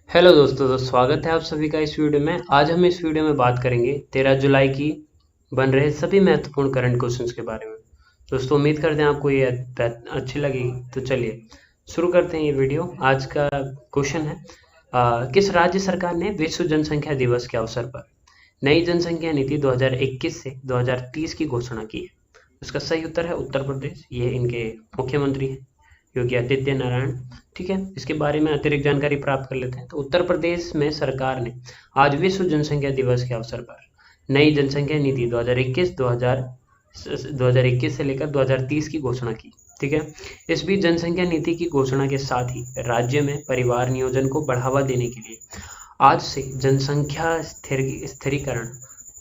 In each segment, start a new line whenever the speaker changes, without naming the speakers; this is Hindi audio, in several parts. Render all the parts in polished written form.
हेलो दोस्तों, तो स्वागत है आप सभी का इस वीडियो में। आज हम इस वीडियो में बात करेंगे 13 जुलाई की बन रहे सभी महत्वपूर्ण करंट क्वेश्चंस के बारे में। दोस्तों, उम्मीद करते हैं आपको ये अच्छी लगेगी। तो चलिए शुरू करते हैं ये वीडियो। आज का क्वेश्चन है, किस राज्य सरकार ने विश्व जनसंख्या दिवस के अवसर पर नई जनसंख्या नीति 2021 से 2030 की घोषणा की है? इसका सही उत्तर है उत्तर प्रदेश। ये इनके मुख्यमंत्री हैं योगी आदित्य नारायण। ठीक है, इसके बारे में अतिरिक्त जानकारी प्राप्त कर लेते हैं। तो उत्तर प्रदेश में सरकार ने आज विश्व जनसंख्या दिवस के अवसर पर नई जनसंख्या नीति 2021 से लेकर 2030 की घोषणा की। ठीक है, इस बीच जनसंख्या नीति की घोषणा के साथ ही राज्य में परिवार नियोजन को बढ़ावा देने के लिए आज से जनसंख्या स्थिरीकरण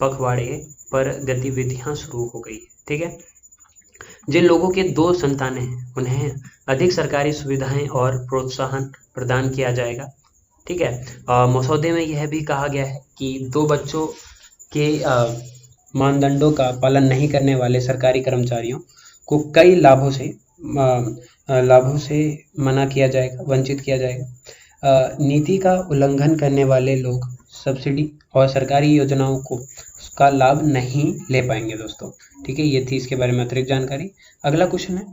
पखवाड़े पर गतिविधियां शुरू हो गई। ठीक है, जिन लोगों के 2 संतानें हैं उन्हें अधिक सरकारी सुविधाएं और प्रोत्साहन प्रदान किया जाएगा। ठीक है, मसौदे में यह भी कहा गया है कि 2 बच्चों के मानदंडों का पालन नहीं करने वाले सरकारी कर्मचारियों को कई लाभों से मना किया जाएगा, वंचित किया जाएगा। नीति का उल्लंघन करने वाले लोग सब्सिडी और सरकारी योजनाओं का लाभ नहीं ले पाएंगे दोस्तों। ठीक है, ये थी इसके बारे में अतिरिक्त जानकारी। अगला क्वेश्चन है,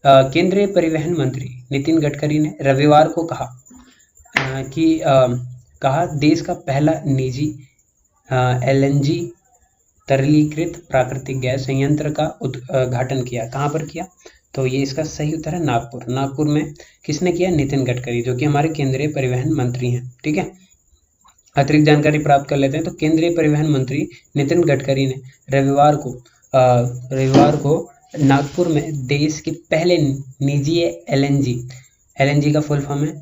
केंद्रीय परिवहन मंत्री नितिन गडकरी ने रविवार को कहा देश का पहला निजी एलएनजी तरलीकृत प्राकृतिक गैस संयंत्र का उद्घाटन किया। कहाँ पर किया? तो ये इसका सही उत्तर है नागपुर। नागपुर में किसने किया? नितिन गडकरी, जो कि हमारे केंद्रीय परिवहन मंत्री हैं। ठीक है, अतिरिक्त जानकारी प्राप्त कर लेते हैं। तो केंद्रीय परिवहन मंत्री नितिन गडकरी ने रविवार को नागपुर में देश के पहले निजी एलएनजी का फुल फॉर्म है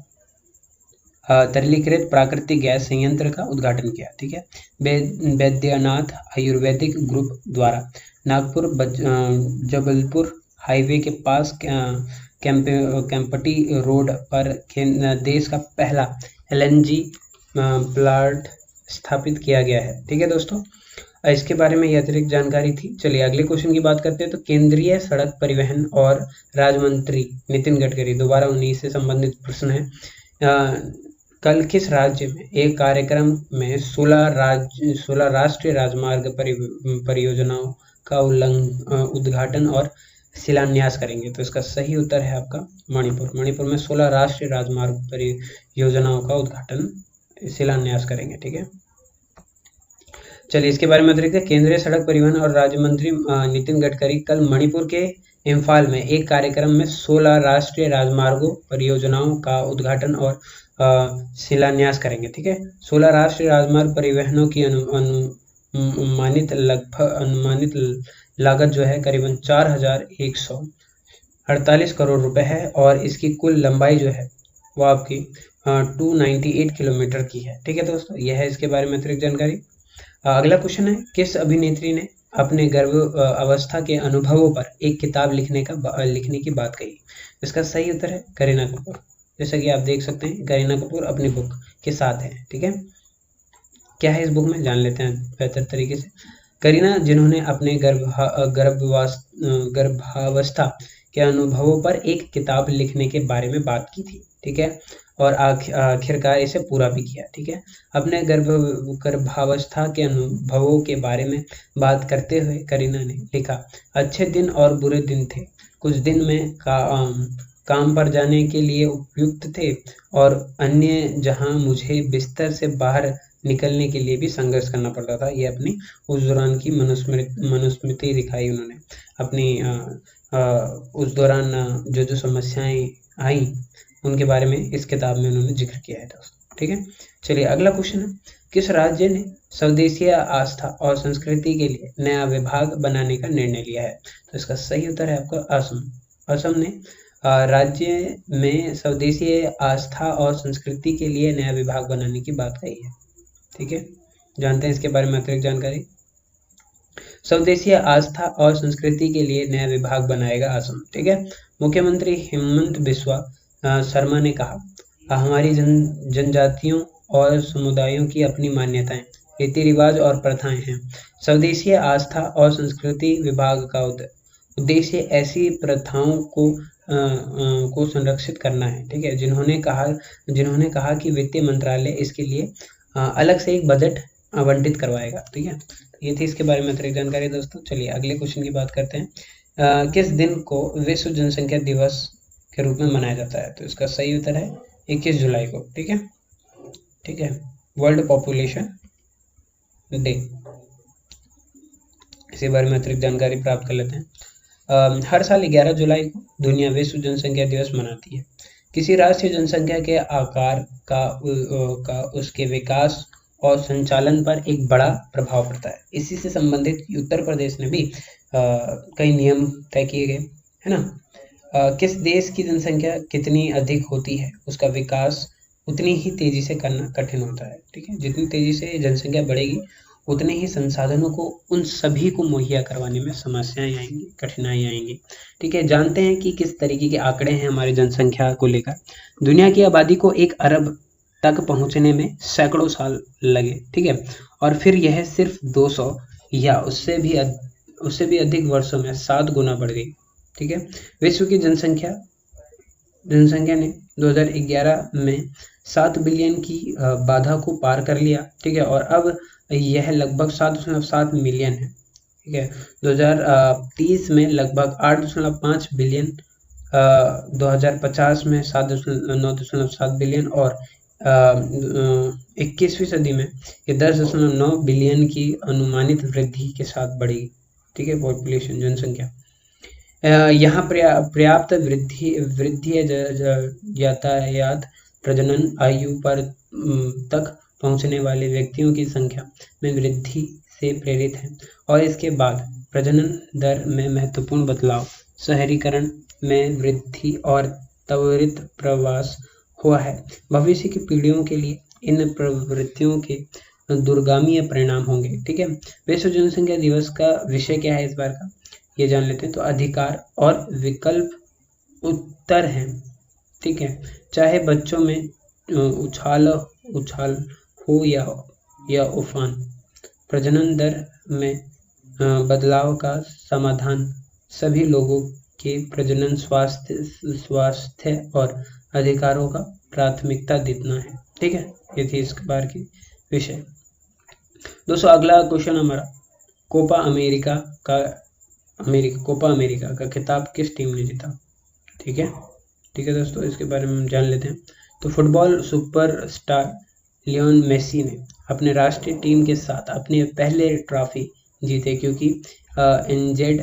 तरलीकृत प्राकृतिक गैस संयंत्र का उद्घाटन किया। ठीक है, बैद्यनाथ आयुर्वेदिक ग्रुप द्वारा नागपुर जबलपुर हाईवे के पास कैंपटी रोड पर देश का पहला एलएनजी प्लांट स्थापित किया गया है। ठीक है दोस्तों, इसके बारे में ये अतिरिक्त जानकारी थी। चलिए अगले क्वेश्चन की बात करते हैं। तो केंद्रीय सड़क परिवहन और राज्य मंत्री नितिन गडकरी, दोबारा 19 से संबंधित प्रश्न है। कल किस राज्य में एक कार्यक्रम में 16 राष्ट्रीय राजमार्ग परियोजनाओं का उद्घाटन और शिलान्यास करेंगे? तो इसका सही उत्तर है आपका मणिपुर। मणिपुर में 16 राष्ट्रीय राजमार्ग परियोजनाओं का उद्घाटन शिलान्यास करेंगे। ठीक है, चलिए इसके बारे में अतिरिक्त केंद्रीय सड़क परिवहन और राज्य मंत्री नितिन गडकरी कल मणिपुर के इम्फाल में एक कार्यक्रम में 16 राष्ट्रीय राजमार्गों परियोजनाओं का उद्घाटन और शिलान्यास करेंगे। ठीक है, 16 राष्ट्रीय राजमार्ग परिवहनों की अनुमानित लागत जो है करीबन 4,148 करोड़ रुपए है और इसकी कुल लंबाई जो है वो आपकी 298 किलोमीटर की है। ठीक है दोस्तों, यह है इसके बारे में अतिरिक्त जानकारी। अगला क्वेश्चन है, किस अभिनेत्री ने अपने गर्भ अवस्था के अनुभवों पर एक किताब लिखने की बात कही? इसका सही उत्तर है करीना कपूर। जैसा कि आप देख सकते हैं, करीना कपूर अपनी बुक के साथ है। ठीक है, क्या है इस बुक में जान लेते हैं बेहतर तरीके से। करीना, जिन्होंने अपने गर्भावस्था के अनुभवों पर एक किताब लिखने के बारे में बात की थी। ठीक है, और आखिरकार इसे पूरा भी किया। ठीक है, अपने गर्भावस्था के अनुभवों के बारे में बात करते हुए करीना ने लिखा, अच्छे दिन और बुरे दिन थे। कुछ दिन में काम पर जाने के लिए उपयुक्त थे और अन्य जहां मुझे बिस्तर से बाहर निकलने के लिए भी संघर्ष करना पड़ता था। ये अपनी उस दौरान की मनुस्मृति दिखाई उन्होंने अपनी उस दौरान जो समस्याएं आई उनके बारे में इस किताब में उन्होंने जिक्र किया है दोस्तों। ठीक है, चलिए अगला क्वेश्चन है, किस राज्य ने स्वदेशी आस्था और संस्कृति के लिए नया विभाग बनाने का निर्णय लिया है? तो इसका सही उत्तर है आपका असम। असम ने राज्य में स्वदेशी आस्था और संस्कृति के लिए नया विभाग बनाने की बात कही है। ठीक है, जानते हैं इसके बारे में अतिरिक्त जानकारी। स्वदेशी आस्था और संस्कृति के लिए नया विभाग बनाएगा असम। ठीक है, मुख्यमंत्री हेमंत बिस्वा शर्मा ने कहा, हमारी जनजातियों और समुदायों की अपनी मान्यताएं, रीति रिवाज और प्रथाएं हैं। स्वदेशी आस्था और संस्कृति विभाग का उद्देश्य ऐसी प्रथाओं को को संरक्षित करना है, ठीक है। जिन्होंने कहा कि वित्त मंत्रालय इसके लिए अलग से एक बजट आवंटित करवाएगा, ठीक है। ये थी इसके बारे में अतिरिक्त जानकारी दोस्तों। चलिए अगले क्वेश्चन की बात करते हैं। किस दिन को विश्व जनसंख्या दिवस के रूप में मनाया जाता है? तो इसका सही उत्तर है 21 जुलाई को, ठीक है, ठीक है, वर्ल्ड पॉपुलेशन डे। इसी बारे में अतिरिक्त जानकारी प्राप्त कर लेते हैं। हर साल 11 जुलाई को दुनिया विश्व जनसंख्या दिवस मनाती है। किसी राष्ट्रीय जनसंख्या के आकार का उसके विकास और संचालन पर एक बड़ा प्रभाव पड़ता है। इसी से संबंधित उत्तर प्रदेश ने भी कई नियम तय किए गए, है ना। किस देश की जनसंख्या कितनी अधिक होती है उसका विकास उतनी ही तेजी से करना कठिन होता है, ठीक है। जितनी तेजी से जनसंख्या बढ़ेगी उतने ही संसाधनों को उन सभी को मुहैया करवाने में समस्याएं आएंगी, कठिनाई आएंगी, ठीक है। जानते हैं कि किस तरीके के आंकड़े हैं हमारी जनसंख्या को लेकर। दुनिया की आबादी को 1 अरब तक पहुंचने में सैकड़ों साल लगे, ठीक है, और फिर यह सिर्फ 200 या उससे भी अधिक वर्षों में 7 गुना बढ़ गई, ठीक है। विश्व की जनसंख्या ने 2011 में 7 बिलियन की बाधा को पार कर लिया, ठीक है, और अब यह लगभग 7.7 मिलियन है, ठीक है। 2030 में लगभग 8.5 बिलियन, 2050 में 9.7 बिलियन और 21वीं सदी में ये 10.9 बिलियन की अनुमानित वृद्धि के साथ बढ़ेगी, ठीक है, पॉपुलेशन जनसंख्या। यहाँ पर्याप्त वृद्धि यातायात प्रजनन आयु पर तक पहुंचने वाले व्यक्तियों की संख्या में वृद्धि से प्रेरित है, और इसके बाद प्रजनन दर में महत्वपूर्ण बदलाव, शहरीकरण में वृद्धि और त्वरित प्रवास हुआ है। भविष्य की पीढ़ियों के लिए इन प्रवृत्तियों के दूरगामी परिणाम होंगे, ठीक है। विश्व जनसंख्या दिवस का विषय क्या है इस बार का, ये जान लेते हैं। तो अधिकार और विकल्प उत्तर हैं, ठीक है। चाहे बच्चों में उछाल हो या उफान, प्रजनन दर में बदलाव का समाधान सभी लोगों के प्रजनन स्वास्थ्य और अधिकारों का प्राथमिकता देना है, ठीक है। ये थी इस बार की विषय। दोस्तों अगला क्वेश्चन हमारा, कोपा अमेरिका का खिताब किस टीम ने जीता, ठीक है, ठीक है दोस्तों, इसके बारे में हम जान लेते हैं। तो फुटबॉल सुपरस्टार लियोन मेसी ने अपने राष्ट्रीय टीम के साथ अपने पहले ट्रॉफी जीते, क्योंकि एंजेल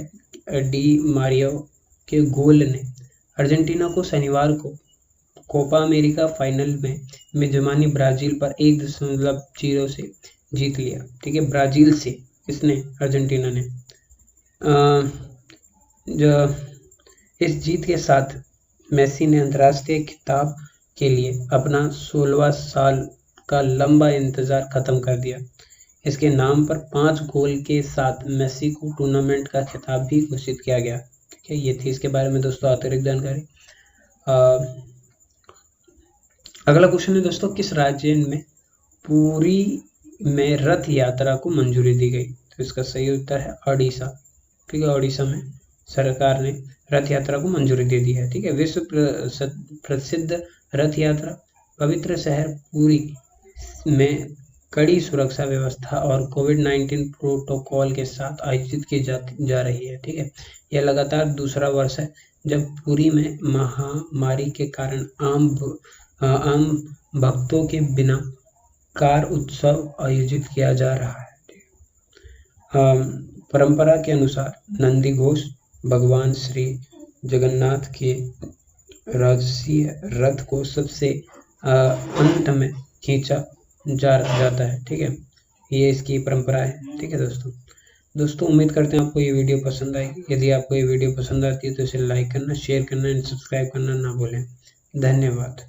डी मारियो के गोल ने अर्जेंटीना को शनिवार को कोपा अमेरिका फाइनल में मेजबानी ब्राजील पर 1-0 से जीत लिया, ठीक है। ब्राजील से इसने अर्जेंटीना ने जो इस जीत के साथ मेसी ने अंतर्राष्ट्रीय खिताब के लिए अपना 16वां साल का लंबा इंतजार खत्म कर दिया। इसके नाम पर 5 गोल के साथ मेसी को टूर्नामेंट का खिताब भी घोषित किया गया, ठीक है। ये थी इसके बारे में दोस्तों अतिरिक्त जानकारी। अगला क्वेश्चन है दोस्तों, किस राज्य में पुरी में रथ यात्रा को मंजूरी दी गई? तो इसका सही उत्तर है ओडिशा, ठीक है। ओडिशा में सरकार ने रथ यात्रा को मंजूरी दे दी है, ठीक है। विश्व प्रसिद्ध रथ यात्रा पवित्र शहर पुरी में कड़ी सुरक्षा व्यवस्था और कोविड-19 प्रोटोकॉल के साथ आयोजित की जा रही है, ठीक है। यह लगातार दूसरा वर्ष है जब पुरी में महामारी के कारण आम भक्तों के बिना कार उत्सव आयोजित किया जा रहा है। परंपरा के अनुसार नंदी घोष भगवान श्री जगन्नाथ के राजसीय रथ को सबसे अंत में खींचा जाता है, ठीक है। ये इसकी परंपरा है, ठीक है दोस्तों उम्मीद करते हैं आपको ये वीडियो पसंद आएगी। यदि आपको ये वीडियो पसंद आती है तो इसे लाइक करना, शेयर करना एंड सब्सक्राइब करना ना भूलें। धन्यवाद।